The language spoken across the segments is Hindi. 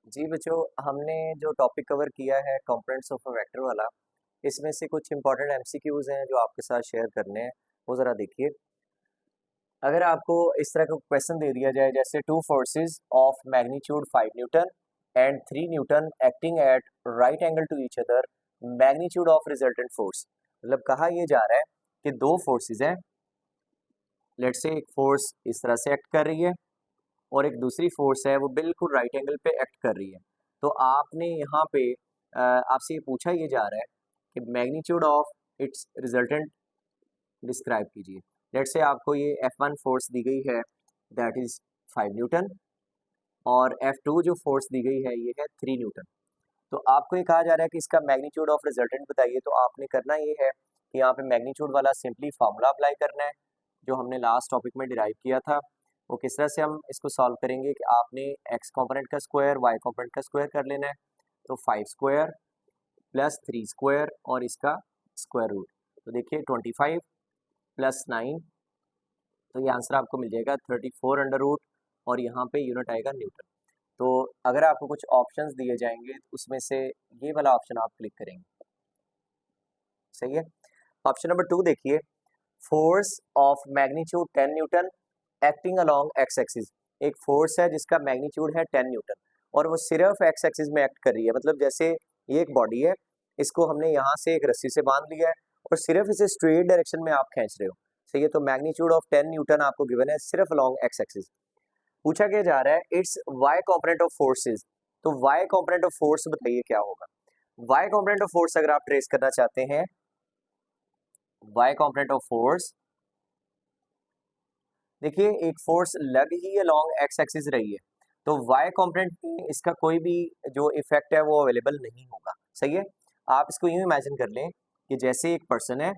जी बच्चों, हमने जो टॉपिक कवर किया है कंपोनेंट्स ऑफ अ वेक्टर वाला, इसमें से कुछ इंपॉर्टेंट एमसीक्यूज हैं जो आपके साथ शेयर करने हैं। वो ज़रा देखिए। अगर आपको इस तरह का क्वेश्चन दे दिया जाए जैसे two forces of magnitude 5 newton and 3 newton acting at right angle to each other, magnitude of resultant force. मतलब कहा यह जा रहा है कि दो फोर्सेस हैं। लेट्स से एक फोर्स इस तरह से एक्ट कर रही है और एक दूसरी फोर्स है वो बिल्कुल राइट एंगल पे एक्ट कर रही है। तो आपने यहाँ पे आपसे ये पूछा ये जा रहा है कि magnitude of its resultant describe कीजिए। लेट्स से आपको ये F1 फोर्स दी गई है, दैट इज 5 न्यूटन, और F2 जो फोर्स दी गई है ये है 3 न्यूटन। तो आपको ये कहा जा रहा है कि इसका मैग्नीट्यूड ऑफ रिजल्टेंट बताइए। तो आपने करना ये है कि यहाँ पे मैग्नीट्यूड वाला सिंपली फार्मूला अप्लाई करना है जो हमने लास्ट टॉपिक में डिराइव किया था। वो किस तरह से हम इसको सॉल्व करेंगे कि आपने एक्स कंपोनेंट का स्क्वायर वाई कंपोनेंट का स्क्वायर कर लेना है। तो 5 स्क्वायर प्लस 3 स्क्वायर और इसका स्क्वायर रूट। तो देखिए 25 प्लस 9, तो ये आंसर आपको मिल जाएगा 34 अंडर रूट, और यहाँ पे यूनिट आएगा न्यूटन। तो अगर आपको कुछ ऑप्शंस दिए जाएंगे तो उसमें से ये वाला ऑप्शन आप क्लिक करेंगे। सही है। ऑप्शन नंबर 2 देखिए, force of magnitude 10 newton acting along x axis. एक फोर्स है जिसका मैग्नीट्यूड है 10 न्यूटन और वो सिर्फ एक्स एक्सिस में एक्ट कर रही है। मतलब जैसे ये एक बॉडी है, इसको हमने यहाँ से एक रस्सी से बांध लिया है और सिर्फ इसे स्ट्रेट डायरेक्शन में आप खींच रहे हो। सही है। तो मैग्नीट्यूड ऑफ 10 न्यूटन आपको गिवन है सिर्फ अलोंग एक्स एक्सिस। पूछा क्या जा रहा है, it's Y component of forces. तो वाई कॉम्पोनेंट ऑफ फोर्स बताइए क्या होगा। वाई कॉम्पोनेंट ऑफ फोर्स अगर आप ट्रेस करना चाहते हैं, वाई कॉम्पोनेंट ऑफ फोर्स, देखिए एक फोर्स लग ही अलोंग एक्स एक्सिस रही है, तो वाई कॉम्पोनेंट में इसका कोई भी जो इफेक्ट है वो अवेलेबल नहीं होगा। सही है। आप इसको यूं इमेजिन कर लें कि जैसे एक पर्सन है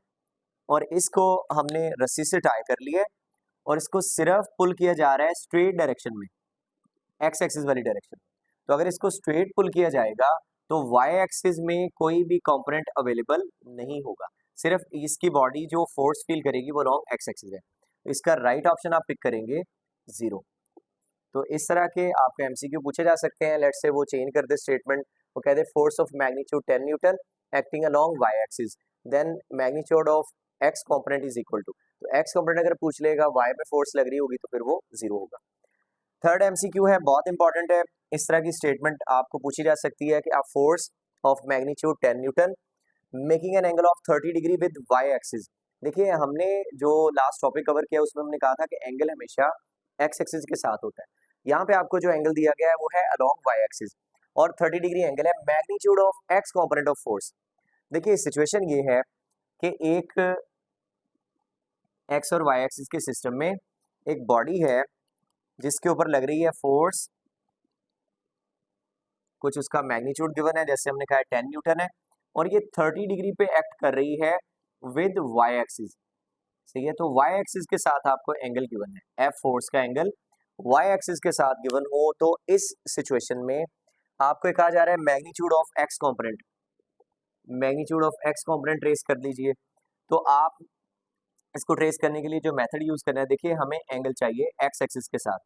और इसको हमने रस्सी से टाई कर लिया है और इसको सिर्फ पुल किया जा रहा है स्ट्रेट डायरेक्शन में, एक्स एक्सिस वाली डायरेक्शन में। तो अगर इसको स्ट्रेट पुल किया जाएगा तो वाई एक्सिस में कोई भी कंपोनेंट अवेलेबल नहीं होगा, सिर्फ इसकी बॉडी जो फोर्स फील करेगी वो लॉन्ग एक्स एक्सिस है। तो इसका राइट ऑप्शन आप पिक करेंगे 0। तो इस तरह के आपके एमसीक्यू पूछे जा सकते हैं। लेट्स से वो चेंज कर दे स्टेटमेंट, वो कह the force of magnitude 10 newton acting along Y axis, then magnitude of X component is equal to. तो एक्स कंपोनेंट अगर पूछ लेगा, वाई में फोर्स लग रही होगी तो फिर वो 0 होगा। थर्ड एमसीक्यू है, बहुत इंपॉर्टेंट है। इस तरह की स्टेटमेंट आपको पूछी जा सकती है कि आप force of magnitude 10 newton making an angle of 30 degree with Y axis. देखिए हमने जो लास्ट टॉपिक कवर किया उसमें हमने कहा था कि एंगल हमेशा एक्स एक्सिस के साथ होता है। यहाँ पे आपको जो एंगल दिया गया है वो है अलोंग वाई एक्सिस और 30 डिग्री एंगल है magnitude of X component of force. देखिए सिचुएशन ये है कि एक एक्स और वाई एक्सिस के सिस्टम में एक बॉडी है जिसके ऊपर लग रही है फोर्स, कुछ उसका मैग्नीट्यूड गिवन है, जैसे हमने कहा 10 न्यूटन है, और ये 30 डिग्री पे एक्ट कर रही है विद वाई एक्सिस। सही है। तो वाई एक्सिस के साथ आपको एंगल गिवन है, एफ फोर्स का एंगल वाई एक्सिस के साथ गिवन हो तो इस सिचुएशन में आपको कहा जा रहा है magnitude of X component, magnitude of X component trace कर लीजिए। तो आप इसको ट्रेस करने के लिए जो मेथड यूज करना है, देखिए हमें एंगल चाहिए एक्स एक्सिस के साथ,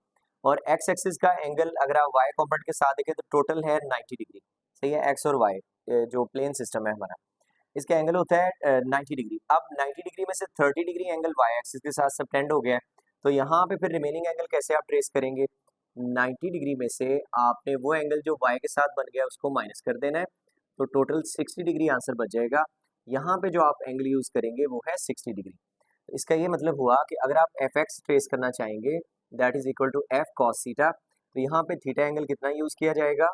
और एक्स एक्सिस का एंगल अगर आप वाई कंपोनेंट के साथ देखें तो टोटल है 90 डिग्री। सही है। एक्स और वाई जो प्लेन सिस्टम है हमारा, इसका एंगल होता है 90 डिग्री। अब 90 डिग्री में से 30 डिग्री एंगल वाई एक्सिस के साथ सबटेंड हो गया है, तो यहाँ पे फिर रिमेनिंग एंगल कैसे आप ट्रेस करेंगे। 90 डिग्री में से आपने वो एंगल जो वाई के साथ बन गया उसको माइनस कर देना है, तो टोटल 60 डिग्री आंसर बच जाएगा। यहाँ पे जो आप एंगल यूज करेंगे वो है 60 डिग्री। तो इसका ये मतलब हुआ कि अगर आप एफ एक्स ट्रेस करना चाहेंगे, that is equal to F cos theta, तो यहाँ पे थीटा एंगल कितना यूज किया जाएगा,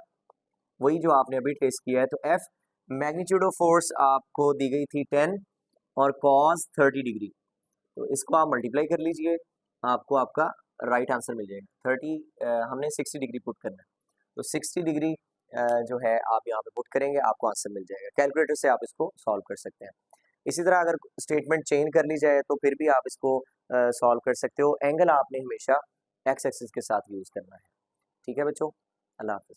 वही जो आपने अभी ट्रेस किया है। तो एफ मैग्नीट्यूड ऑफ फोर्स आपको दी गई थी 10 और कॉस 30 डिग्री, तो इसको आप मल्टीप्लाई कर लीजिए, आपको आपका राइट आंसर मिल जाएगा। 30 हमने 60 डिग्री पुट करना है, तो 60 डिग्री जो है आप यहाँ पे पुट करेंगे, आपको आंसर मिल जाएगा। कैलकुलेटर से आप इसको सॉल्व कर सकते हैं। इसी तरह अगर स्टेटमेंट चेंज कर ली जाए तो फिर भी आप इसको सॉल्व कर सकते हो। एंगल आपने हमेशा एक्स एक्सिस के साथ यूज करना है। ठीक है बच्चों, अल्लाह हाफिज।